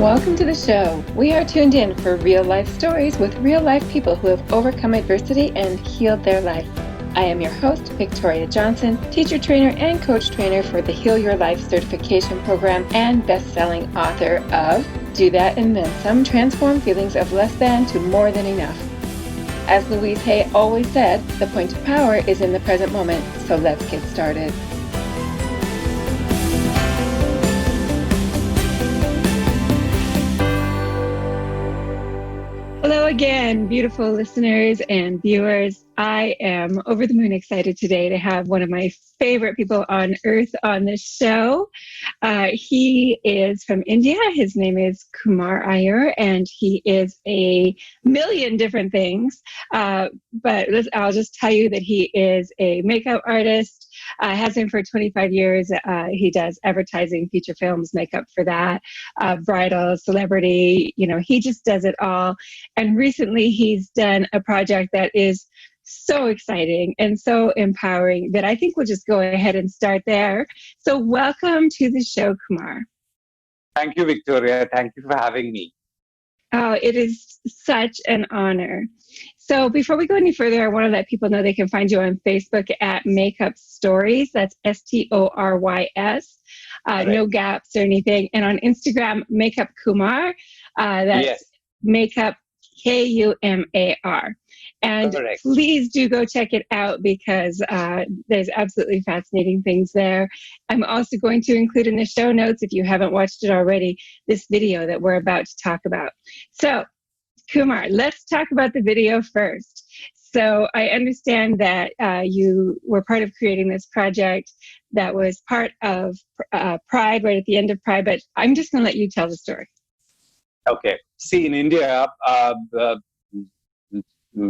Welcome to the show. We are tuned in for real life stories with real life people who have overcome adversity and healed their life. I am your host, Victoria Johnson, teacher trainer and coach trainer for the Heal Your Life certification program and best-selling author of Do That and Then Some: Transform Feelings of Less Than to More Than Enough. As Louise Hay always said, the point of power is in the present moment, so let's get started. Hello again, beautiful listeners and viewers. I am over the moon excited today to have one of my favorite people on earth on this show. He is from India. His name is Kumar Iyer, and he is a million different things. But I'll just tell you that he is a makeup artist. Has been for 25 years. He does advertising, feature films, makeup for that, bridal, celebrity. He just does it all. And recently he's done a project that is so exciting and so empowering that I think we'll just go ahead and start there. So welcome to the show, Kumar. Thank you, Victoria. Thank you for having me. Oh, it is such an honor. So before we go any further, I want to let people know they can find you on Facebook at Makeup Stories. That's STORYS. No gaps or anything. And on Instagram, Makeup Kumar. That's Makeup KUMAR. And Correct. Please do go check it out because there's absolutely fascinating things there. I'm also going to include in the show notes, if you haven't watched it already, this video that we're about to talk about. So, Kumar, let's talk about the video first. So I understand that you were part of creating this project that was part of Pride, right at the end of Pride, but I'm just going to let you tell the story. Okay. See, in India,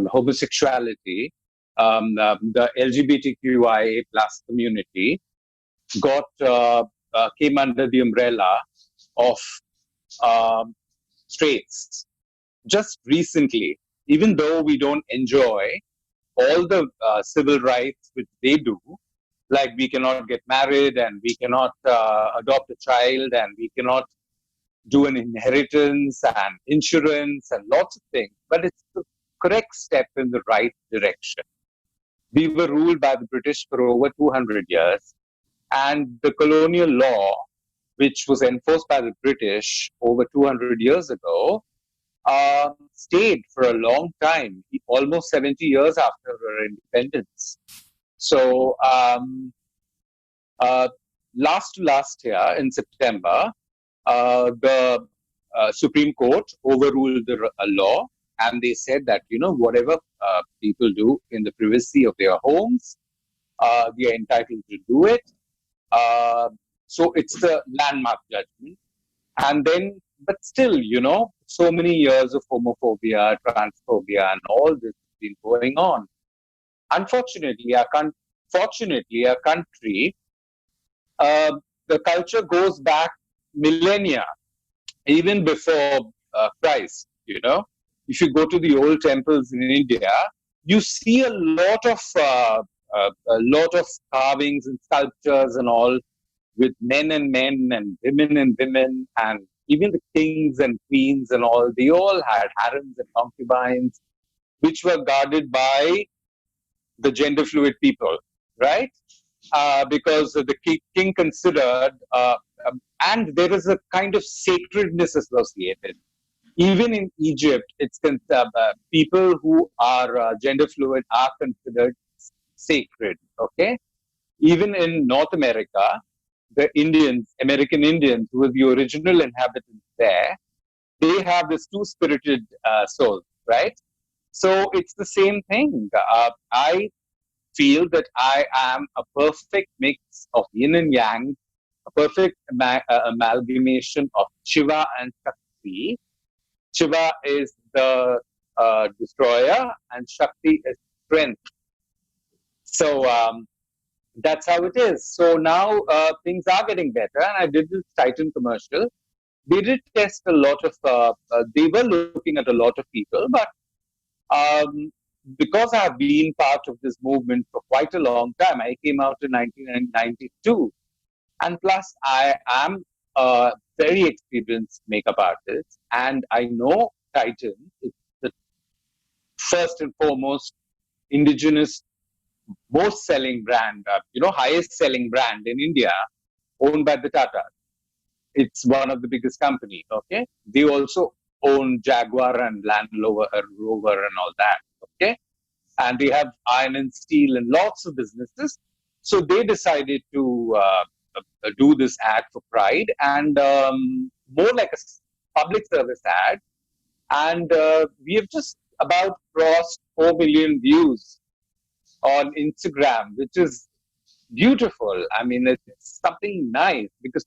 homosexuality, the LGBTQIA plus community came under the umbrella of straights. Just recently, even though we don't enjoy all the civil rights which they do, like we cannot get married and we cannot adopt a child and we cannot do an inheritance and insurance and lots of things, but it's the correct step in the right direction. We were ruled by the British for over 200 years, and the colonial law, which was enforced by the British over 200 years ago, stayed for a long time, almost 70 years after our independence. So last year in September, the Supreme Court overruled the law, and they said that, whatever people do in the privacy of their homes, they are entitled to do it. So it's the landmark judgment. And then, but still, so many years of homophobia, transphobia, and all this has been going on. Unfortunately, fortunately, our country, the culture goes back millennia, even before Christ. If you go to the old temples in India, you see a lot of carvings and sculptures and all, with men and women, and even the kings and queens and all. They all had harems and concubines, which were guarded by the gender fluid people, right? Because the king considered, and there is a kind of sacredness associated. Even in Egypt, it's people who are gender fluid are considered sacred. Okay, even in North America, the American Indians, who were the original inhabitants there, they have this two-spirited soul, right? So it's the same thing. I feel that I am a perfect mix of yin and yang, a perfect amalgamation of Shiva and Shakti. Shiva is the destroyer and Shakti is strength. So that's how it is. So now things are getting better. And I did this Titan commercial. They did test a lot of, they were looking at a lot of people, but because I have been part of this movement for quite a long time, I came out in 1992. And plus, I am very experienced makeup artists, and I know Titan is the first and foremost indigenous most selling brand, highest selling brand in India, owned by the Tata. It's one of the biggest companies. Okay, they also own Jaguar and Land Rover and all that. Okay, and they have iron and steel and lots of businesses. So they decided to do this ad for Pride, and more like a public service ad. And we have just about crossed 4 million views on Instagram, which is beautiful. I mean, it's something nice because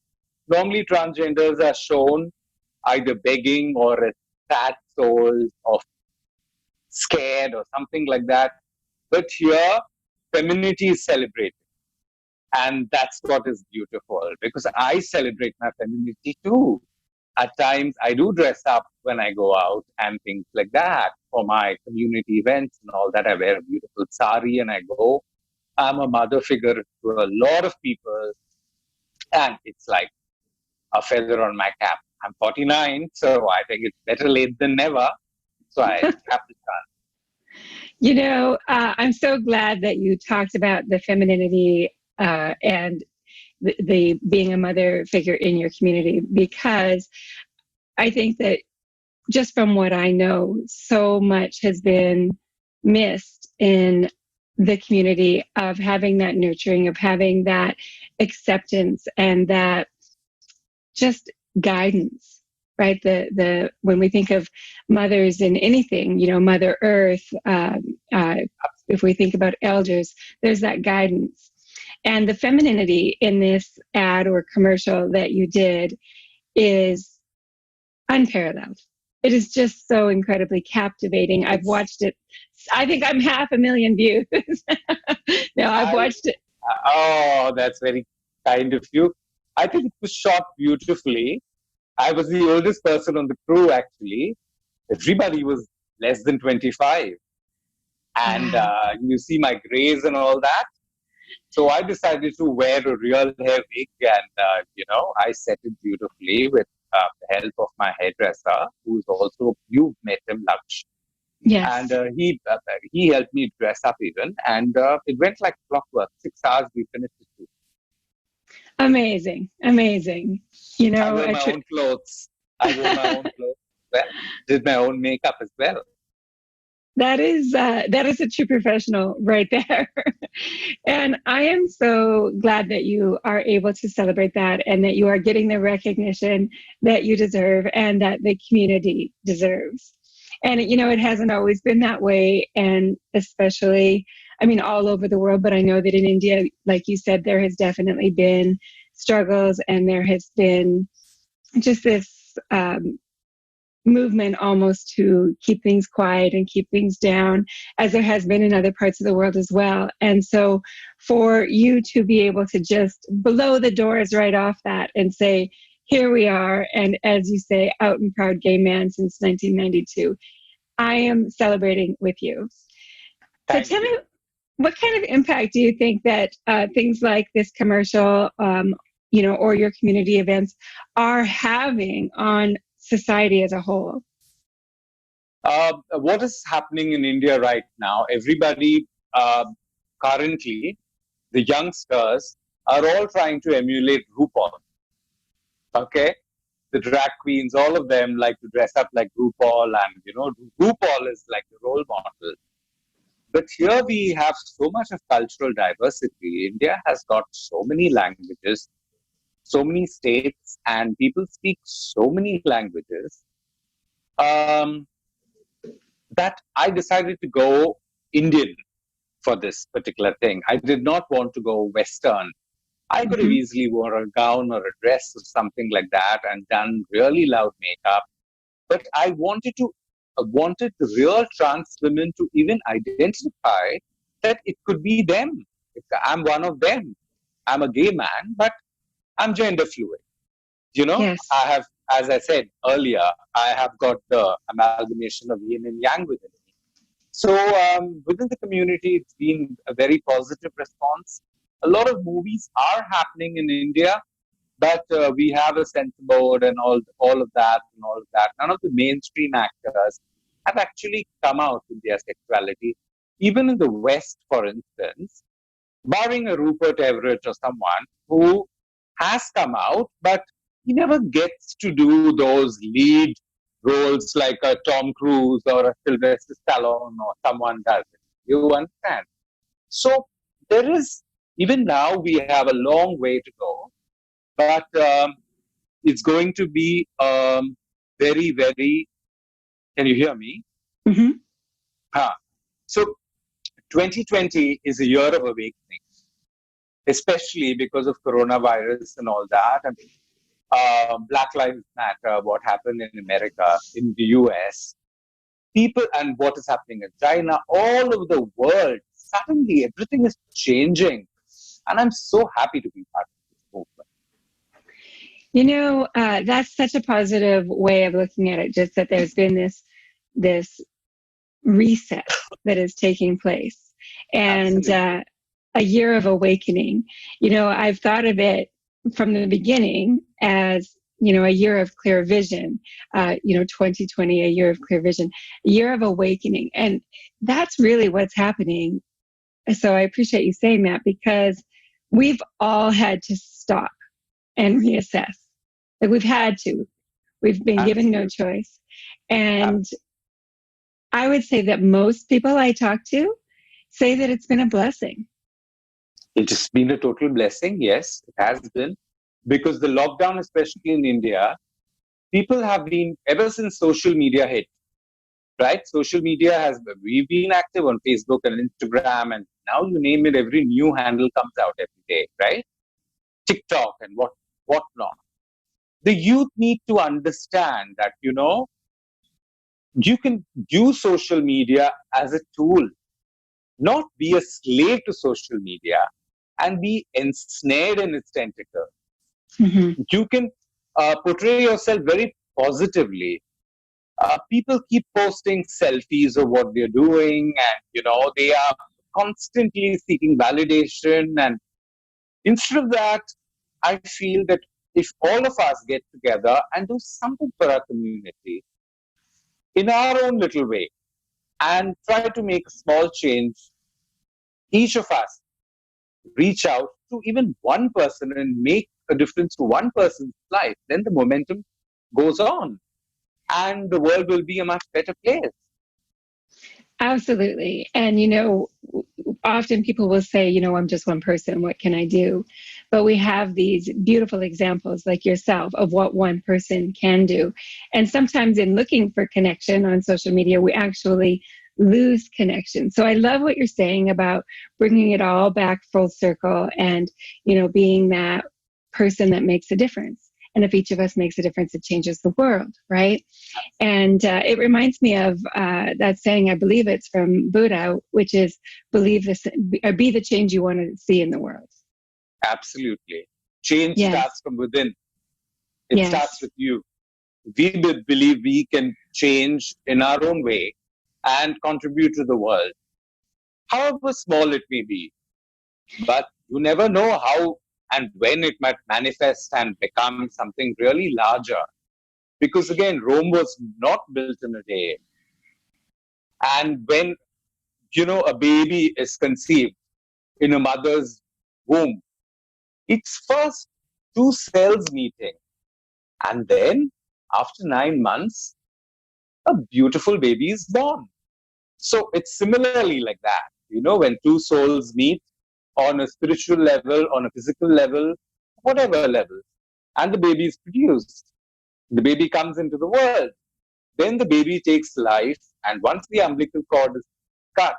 normally transgenders are shown either begging or as sad souls or scared or something like that. But here, femininity is celebrated. And that's what is beautiful because I celebrate my femininity too. At times, I do dress up when I go out and things like that for my community events and all that. I wear a beautiful sari and I go. I'm a mother figure to a lot of people, and it's like a feather on my cap. I'm 49, so I think it's better late than never. So I have to start. I'm so glad that you talked about the femininity and the being a mother figure in your community, because I think that just from what I know, so much has been missed in the community of having that nurturing, of having that acceptance and that just guidance, right? The when we think of mothers in anything, Mother Earth, if we think about elders, there's that guidance. And the femininity in this ad or commercial that you did is unparalleled. It is just so incredibly captivating. I've watched it. I think I'm 500,000 views. No, I've I watched it. Oh, that's very kind of you. I think it was shot beautifully. I was the oldest person on the crew actually. Everybody was less than 25, and Wow. you see my grays and all that. So I decided to wear a real hair wig, and I set it beautifully with the help of my hairdresser, who's also you've met him, Laksh, and Yes. he helped me dress up even, and it went like clockwork. 6 hours we finished it too. Amazing. Amazing. You I know, wear a my own clothes. I wore my own clothes as well. Did my own makeup as well. that is a true professional right there. And I am so glad that you are able to celebrate that and that you are getting the recognition that you deserve and that the community deserves. And it hasn't always been that way, and especially, I mean, all over the world, but I know that in India, like you said, there has definitely been struggles, and there has been just this movement almost to keep things quiet and keep things down, as there has been in other parts of the world as well. And so for you to be able to just blow the doors right off that and say, here we are, and as you say, out and proud gay man since 1992, I am celebrating with you. So Thank tell you. me, what kind of impact do you think that things like this commercial, or your community events are having on society as a whole? What is happening in India right now? Everybody currently, the youngsters are all trying to emulate RuPaul. Okay, the drag queens, all of them like to dress up like RuPaul, and RuPaul is like the role model. But here we have so much of cultural diversity. India has got so many languages, so many states, and people speak so many languages. Um, that I decided to go Indian for this particular thing. I did not want to go Western. I could have Mm-hmm. easily worn a gown or a dress or something like that and done really loud makeup. But I wanted the real trans women to even identify that it could be them. I'm one of them. I'm a gay man, but I'm gender fluid. I Yes. have, as I said earlier, I have got the amalgamation of yin and yang within me. So within the community, it's been a very positive response. A lot of movies are happening in India, But we have a censor board and all of that and all of that. None of the mainstream actors have actually come out with their sexuality. Even in the West, for instance, barring a Rupert Everett or someone who has come out, but he never gets to do those lead roles like a Tom Cruise or a Sylvester Stallone or someone does it. You understand? So there is, even now, we have a long way to go, but it's going to be very, very. Can you hear me? Mm-hmm. Huh. So 2020 is a year of awakening, especially because of coronavirus and all that, and Black Lives Matter, what happened in America, in the US, people, and what is happening in China, all over the world. Suddenly, everything is changing, and I'm so happy to be part of this movement. That's such a positive way of looking at it. Just that there's been this reset that is taking place, and a year of awakening. I've thought of it from the beginning as a year of clear vision. 2020, a year of clear vision, a year of awakening, and that's really what's happening. So I appreciate you saying that, because we've all had to stop and reassess. Like, we've had to. We've been given no choice. And I would say that most people I talk to say that it's been a blessing. It has been a total blessing. Yes, it has been. Because the lockdown, especially in India, people have been, ever since social media hit, right? Social media we've been active on Facebook and Instagram, and now you name it, every new handle comes out every day, right? TikTok and whatnot. The youth need to understand that, you can use social media as a tool, not be a slave to social media and be ensnared in its tentacles. Mm-hmm. You can portray yourself very positively. People keep posting selfies of what they're doing, and they are constantly seeking validation. And instead of that, I feel that if all of us get together and do something for our community in our own little way and try to make a small change, each of us reach out to even one person and make a difference to one person's life, then the momentum goes on and the world will be a much better place. Absolutely. And, often people will say, I'm just one person. What can I do? But we have these beautiful examples like yourself of what one person can do. And sometimes in looking for connection on social media, we actually lose connection. So I love what you're saying about bringing it all back full circle and, being that person that makes a difference. And if each of us makes a difference, it changes the world, right? And it reminds me of that saying, I believe it's from Buddha, which is believe this, or be the change you want to see in the world. Absolutely. Change Yes. starts from within. It Yes. starts with you. We believe we can change in our own way and contribute to the world, however small it may be. But you never know how and when it might manifest and become something really larger. Because again, Rome was not built in a day. And when, a baby is conceived in a mother's womb, it's first two cells meeting. And then after 9 months, a beautiful baby is born. So it's similarly like that. When two souls meet on a spiritual level, on a physical level, whatever level, and the baby is produced. The baby comes into the world. Then the baby takes life, and once the umbilical cord is cut,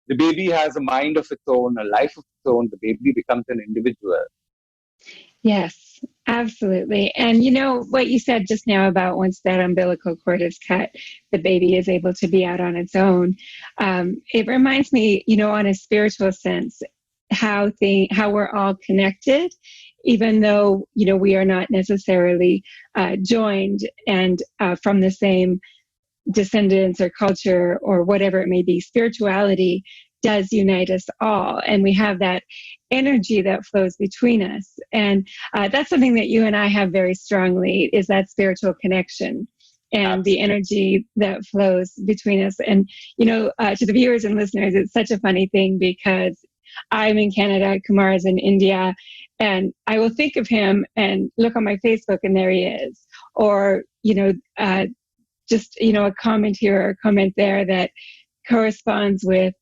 the baby has a mind of its own, a life of its own. The baby becomes an individual. Yes, absolutely. And what you said just now about once that umbilical cord is cut, the baby is able to be out on its own. It reminds me, on a spiritual sense, how we're all connected, even though we are not necessarily joined and from the same descendants or culture or whatever it may be. Spirituality does unite us all. And we have that energy that flows between us. And that's something that you and I have very strongly, is that spiritual connection and the energy that flows between us. And, to the viewers and listeners, it's such a funny thing because I'm in Canada, Kumar is in India, and I will think of him and look on my Facebook and there he is. Or, just, a comment here or a comment there that corresponds with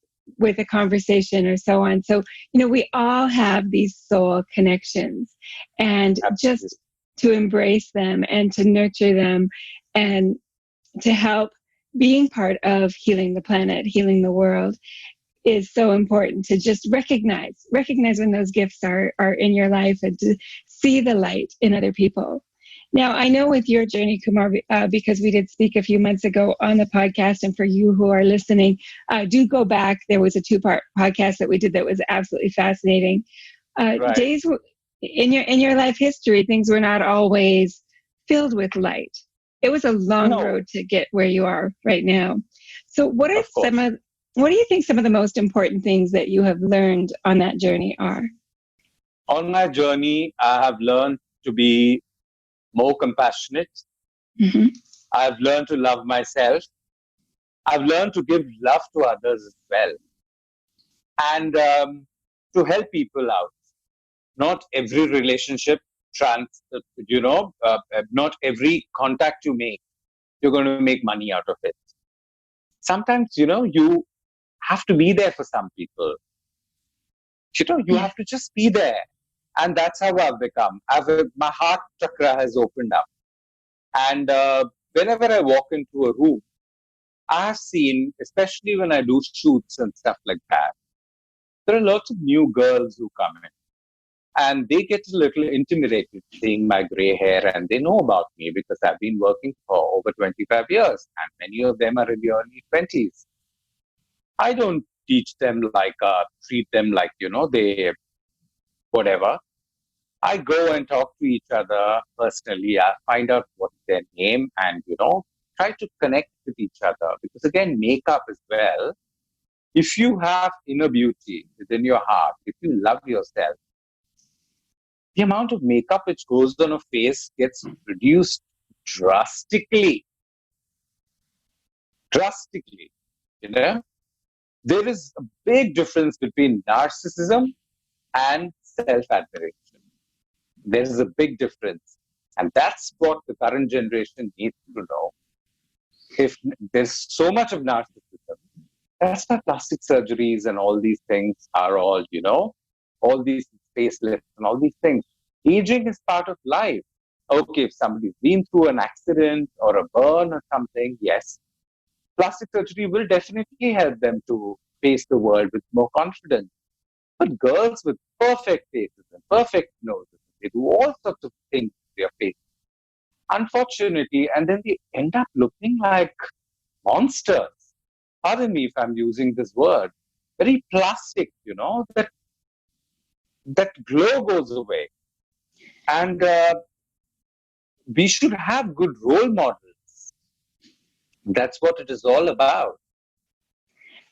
a conversation or so on. So, we all have these soul connections, and just to embrace them and to nurture them and to help being part of healing the planet, healing the world, is so important. To just recognize when those gifts are in your life, and to see the light in other people. Now, I know with your journey, Kumar, because we did speak a few months ago on the podcast, and for you who are listening, do go back. There was a 2-part podcast that we did that was absolutely fascinating. Right. Days in your life history, things were not always filled with light. It was a long road to get where you are right now. So what do you think some of the most important things that you have learned on that journey are? On my journey, I have learned to be more compassionate. Mm-hmm. I've learned to love myself. I've learned to give love to others as well. And to help people out. Not every relationship, not every contact you make, you're going to make money out of it. Sometimes, you have to be there for some people. You have to just be there. And that's how I've become. My heart chakra has opened up. And whenever I walk into a room, I've seen, especially when I do shoots and stuff like that, there are lots of new girls who come in. And they get a little intimidated seeing my gray hair, and they know about me because I've been working for over 25 years, and many of them are in the early 20s. I don't teach them treat them like, they, whatever. I go and talk to each other personally. I find out what's their name and, try to connect with each other. Because again, makeup as well. If you have inner beauty within your heart, if you love yourself, the amount of makeup which goes on a face gets reduced drastically. Drastically. There is a big difference between narcissism and self-admiration. There is a big difference. And that's what the current generation needs to know. If there's so much of narcissism, that's why plastic surgeries and all these things are all, all these facelifts and all these things. Aging is part of life. Okay, if somebody's been through an accident or a burn or something, yes, plastic surgery will definitely help them to face the world with more confidence. But girls with perfect faces and perfect noses, they do all sorts of things to their face. Unfortunately, and then they end up looking like monsters. Pardon me if I'm using this word. Very plastic, that glow goes away. And we should have good role models. That's what it is all about.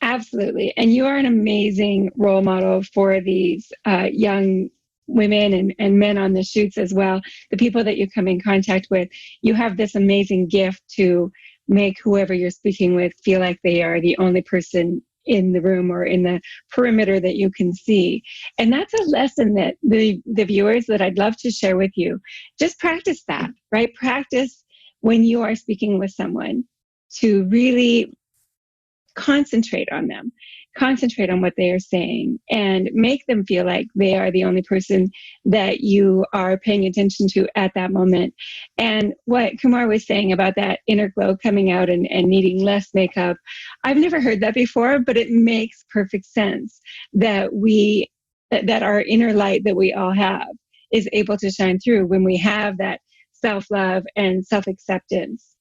Absolutely. And you are an amazing role model for these young women and men on the shoots as well. The people that you come in contact with, you have this amazing gift to make whoever you're speaking with feel like they are the only person in the room or in the perimeter that you can see. And that's a lesson that the viewers that I'd love to share with you. Just practice that, right? Practice when you are speaking with someone to really concentrate on them, concentrate on what they are saying, and make them feel like they are the only person that you are paying attention to at that moment. And what Kumar was saying about that inner glow coming out and needing less makeup, I've never heard that before, but it makes perfect sense that that our inner light that we all have is able to shine through when we have that self-love and self-acceptance.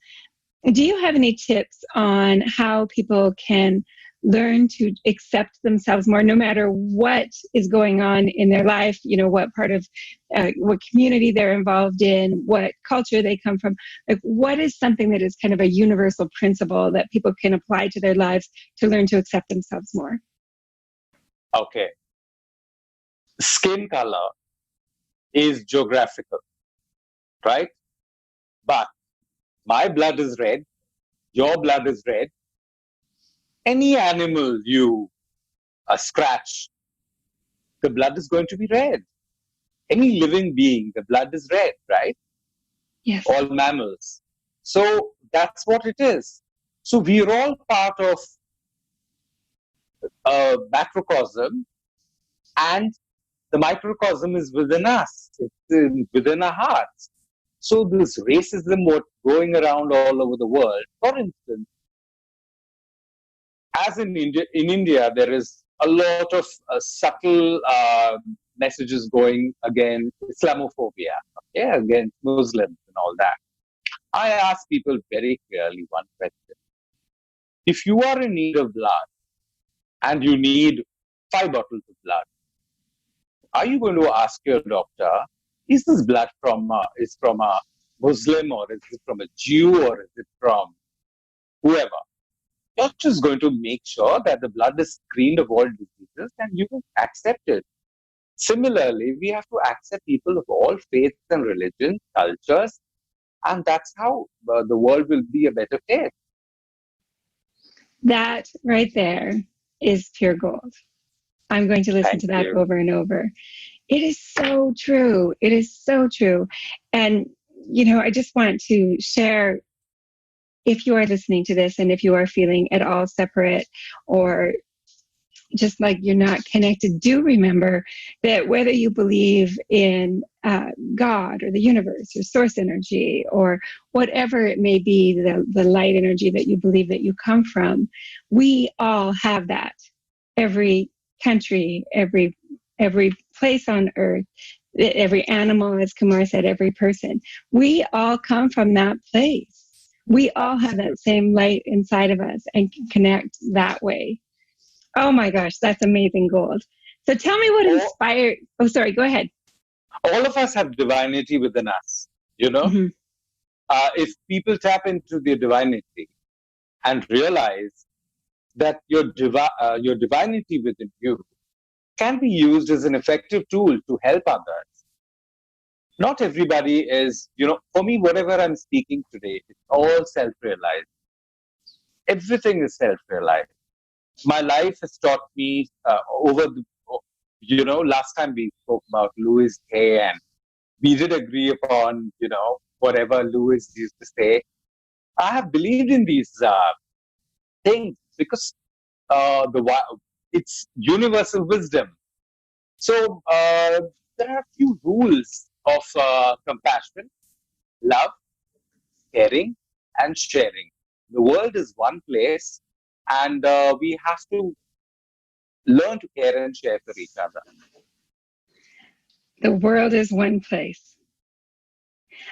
Do you have any tips on how people can learn to accept themselves more, no matter what is going on in their life, what part of, what community they're involved in, what culture they come from? Like, what is something that is kind of a universal principle that people can apply to their lives to learn to accept themselves more? Okay. Skin color is geographical, right? But my blood is red, your blood is red. Any animal you scratch, the blood is going to be red. Any living being, the blood is red, right? Yes. All mammals. So that's what it is. So we're all part of a macrocosm, and the microcosm is within us. Within our hearts. So this racism, what going around all over the world, for instance, as in India, there is a lot of subtle messages going against Islamophobia, okay, against Muslims and all that. I ask people very clearly one question. If you are in need of blood and you need 5 bottles of blood, are you going to ask your doctor, is this blood from a Muslim, or is it from a Jew, or is it from whoever? You're just going to make sure that the blood is screened of all diseases and you will accept it. Similarly, we have to accept people of all faiths and religions, cultures, and that's how the world will be a better place. That right there is pure gold. I'm going to listen Thank to that you. over and over. It is so true. It is so true. And, I just want to share, if you are listening to this and if you are feeling at all separate or just like you're not connected, do remember that whether you believe in God or the universe or source energy or whatever it may be, the light energy that you believe that you come from, we all have that. Every country, every place on earth, every animal, as Kumar said, every person, we all come from that place. We all have that same light inside of us and can connect that way. Oh my gosh, that's amazing gold. So tell me what All, inspired. Oh, sorry, go ahead. all of us have divinity within us, you know? Mm-hmm. If people tap into their divinity and realize that your divinity within you can be used as an effective tool to help others. Not everybody is, for me, whatever I'm speaking today, it's all self realized. Everything is self realized. My life has taught me over the, last time we spoke about Louis Hay, and we did agree upon, whatever Louis used to say. I have believed in these things because it's universal wisdom. So there are a few rules of compassion, love, caring, and sharing. The world is one place, and we have to learn to care and share for each other. The world is one place.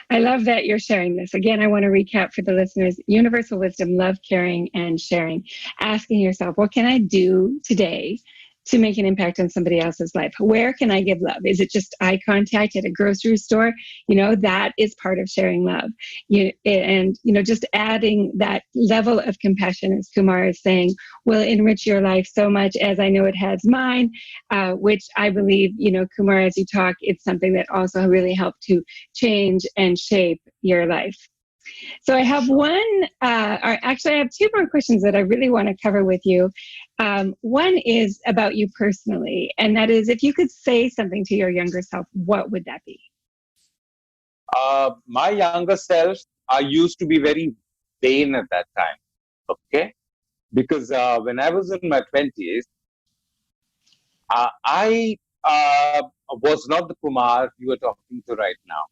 I love that you're sharing this. Again, I want to recap for the listeners: universal wisdom, love, caring, and sharing. Asking yourself, what can I do today to make an impact on somebody else's life? Where can I give love? Is it just eye contact at a grocery store? That is part of sharing love. Just adding that level of compassion, as Kumar is saying, will enrich your life so much, as I know it has mine, which I believe, Kumar, as you talk, it's something that also really helped to change and shape your life. So I have or actually I have two more questions that I really want to cover with you. One is about you personally, and that is, if you could say something to your younger self, what would that be? My younger self, I used to be very vain at that time. Okay, because when I was in my 20s, I was not the Kumar you are talking to right now.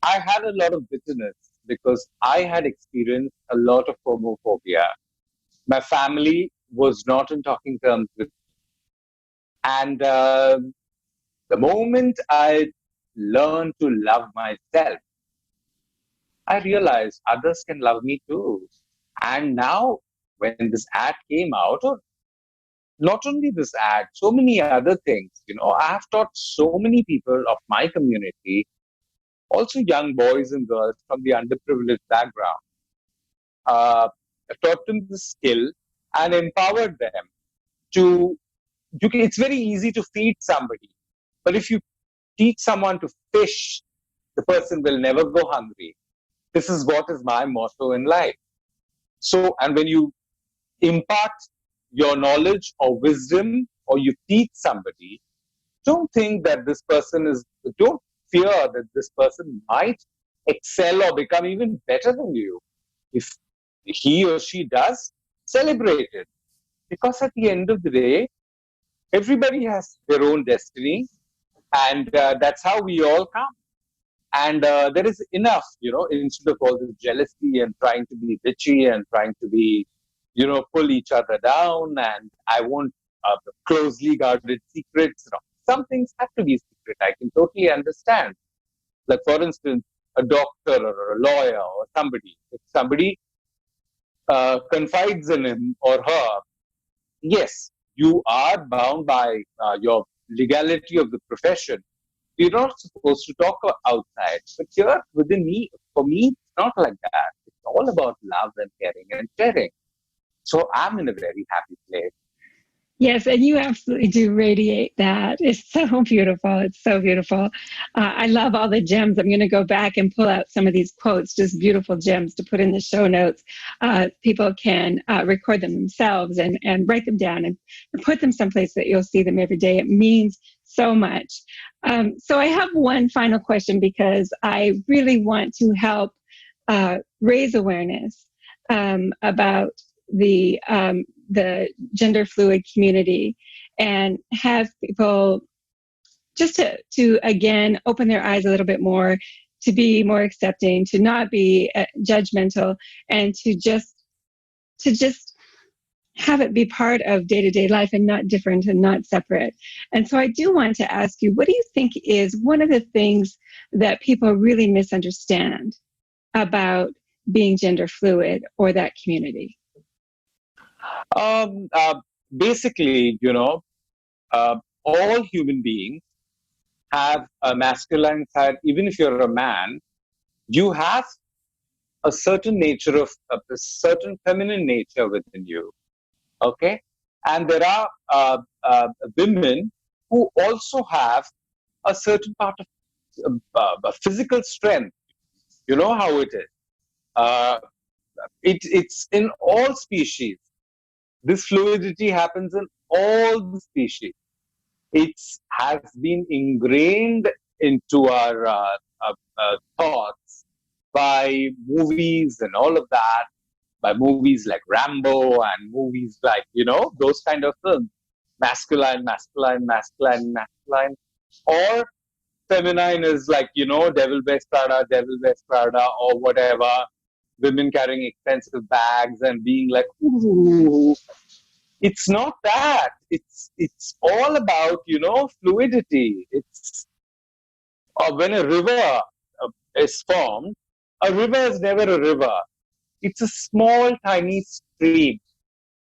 I had a lot of bitterness because I had experienced a lot of homophobia. My family was not in talking terms with, and the moment I learned to love myself, I realized others can love me too. And now, when this ad came out, or not only this ad, so many other things, I have taught so many people of my community, also young boys and girls from the underprivileged background, taught them the skill and empowered them to it's very easy to feed somebody, but if you teach someone to fish, the person will never go hungry. This is what is my motto in life. So, and when you impart your knowledge or wisdom or you teach somebody, don't think that this person is, don't fear that this person might excel or become even better than you. If he or she does, celebrate it. Because at the end of the day, everybody has their own destiny, and that's how we all come. And there is enough, instead of all this jealousy and trying to be bitchy and trying to be, pull each other down. And I want closely guarded secrets. Some things have to be secret. I can totally understand. Like, for instance, a doctor or a lawyer or somebody, if somebody confides in him or her, yes, you are bound by your legality of the profession. You're not supposed to talk outside. But here, within me, for me, it's not like that. It's all about love and caring and sharing. So I'm in a very happy place. Yes, and you absolutely do radiate that. It's so beautiful. It's so beautiful. I love all the gems. I'm going to go back and pull out some of these quotes, just beautiful gems to put in the show notes. People can record them themselves and write them down and put them someplace that you'll see them every day. It means so much. So I have one final question because I really want to help raise awareness about the gender fluid community and have people just to again open their eyes a little bit more, to be more accepting, to not be judgmental, and to just have it be part of day-to-day life and not different and not separate. And so I do want to ask you, what do you think is one of the things that people really misunderstand about being gender fluid or that community? Um, uh, Basically, all human beings have a masculine side. Even if you're a man, you have a certain nature of a certain feminine nature within you. Okay, and there are women who also have a certain part of physical strength. You know how it is. Uh, it's in all species. This fluidity happens in all the species. It has been ingrained into our thoughts by movies and all of that, by movies like Rambo and movies like, those kind of films. Masculine, masculine, masculine, masculine. Or feminine is like, Devil Wears Prada, or whatever. Women carrying expensive bags and being like, ooh. It's not that. It's all about, fluidity. It's when a river is formed, a river is never a river. It's a small, tiny stream.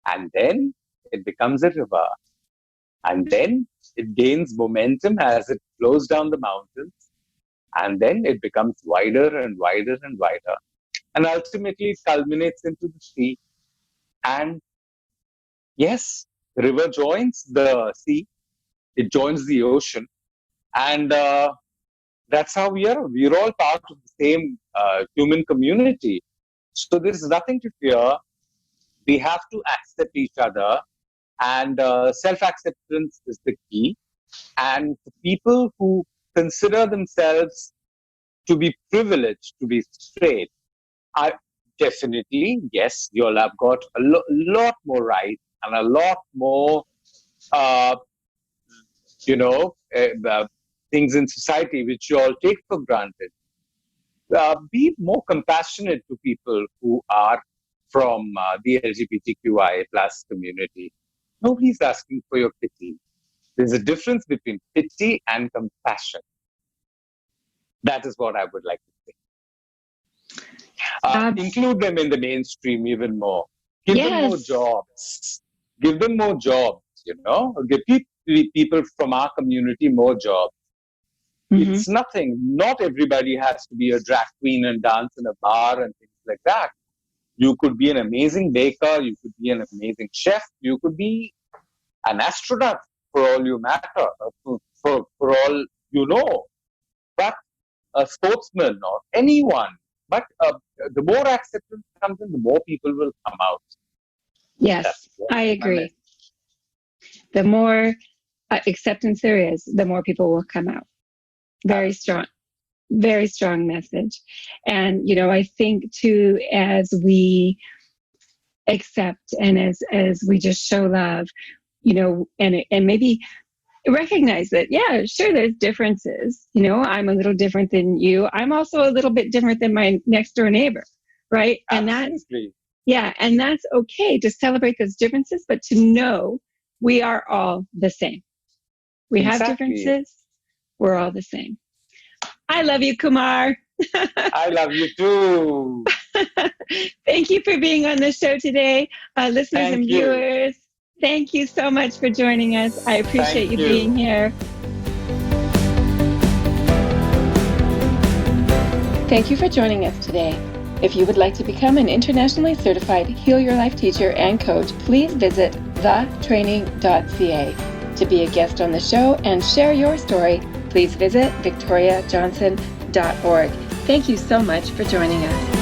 And then it becomes a river. And then it gains momentum as it flows down the mountains. And then it becomes wider and wider and wider. And ultimately it culminates into the sea. And yes, the river joins the sea, it joins the ocean. And that's how we are. We're all part of the same human community. So there's nothing to fear. We have to accept each other, and self-acceptance is the key. And the people who consider themselves to be privileged to be straight are definitely, yes, you'll have got a lot more rights and a lot more, uh, you know, things in society which you all take for granted. Be more compassionate to people who are from the LGBTQI plus community. Nobody's asking for your pity. There's a difference between pity and compassion. That is what I would like to say. Include them in the mainstream even more. Give them more Yes. jobs. Give them more jobs, Give people from our community more jobs. Mm-hmm. It's nothing. Not everybody has to be a drag queen and dance in a bar and things like that. You could be an amazing baker. You could be an amazing chef. You could be an astronaut. for all you matter, for all you know. But a sportsman or anyone, but the more acceptance comes in, the more people will come out. Yes, I agree. The more acceptance there is, the more people will come out. Very strong, very strong message. And, I think too, as we accept and as we just show love, and maybe recognize that, yeah, sure, there's differences. I'm a little different than you. I'm also a little bit different than my next door neighbor, right? Absolutely. And that's okay to celebrate those differences, but to know we are all the same. We have differences. We're all the same. I love you, Kumar. I love you too. Thank you for being on the show today. Listeners and viewers, thank you so much for joining us. I appreciate you being here. Thank you for joining us today. If you would like to become an internationally certified Heal Your Life teacher and coach, please visit thetraining.ca. To be a guest on the show and share your story, please visit victoriajohnson.org. Thank you so much for joining us.